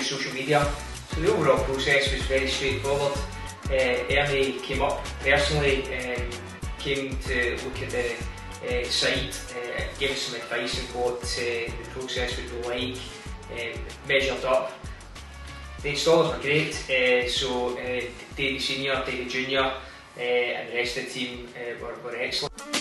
social media. So the overall process was very straightforward. Ernie came up personally, came to look at the site, gave us some advice on what the process would be like, measured up. The installers were great, so Davey Senior, Davey Junior and the rest of the team were excellent.